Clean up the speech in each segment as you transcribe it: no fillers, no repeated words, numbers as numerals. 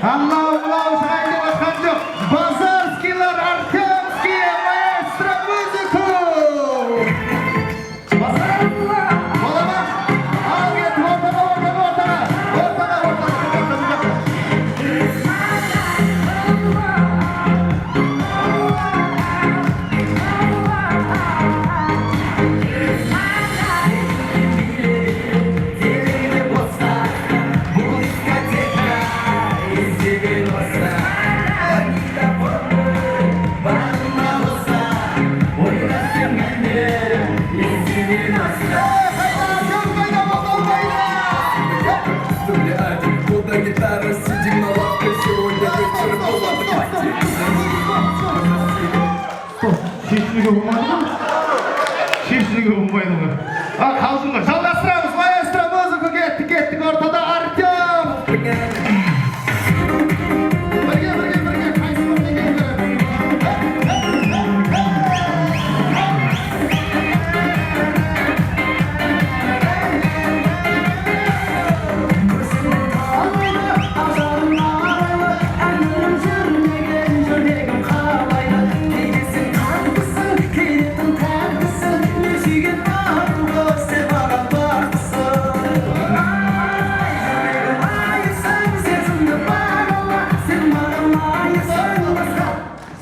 Анау мынау шайды басқан жоқ. Базарскийлар, Артемский, маэстро музыку. Бола ма? Ал кетіп ортаға. Гитара, сидим на лавке, сегодня вечером Шешілігі болмайды ма? Шешілігі болмайды ма? Қалжыңға жалғастырамыз. Маэстро музыку кеттік ортада Артем. Бірге қайсымыз деген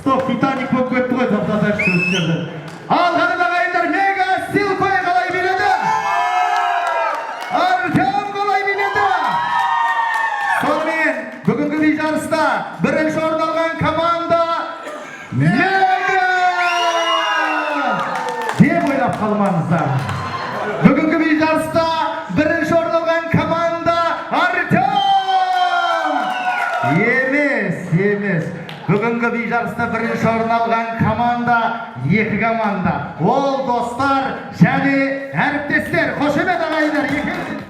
Стоп, Титаник болып кетті ғой, тоқтатайық сөздерді. Ал қанып ағайындар, мега Силкой қалай биледі? Артем қалай биледі? Сонымен, бүгінгі би жарыста бірінші орын алған команда Мега! Деп ойлап қалмаңыздар. Бүгінгі би жарыста бірінші орын алған команда Артем! Емес. Бүгінгі би жарыста бірінші орын алған команда екі команда. Ол достар және әріптестер. Қошемет ағайындар.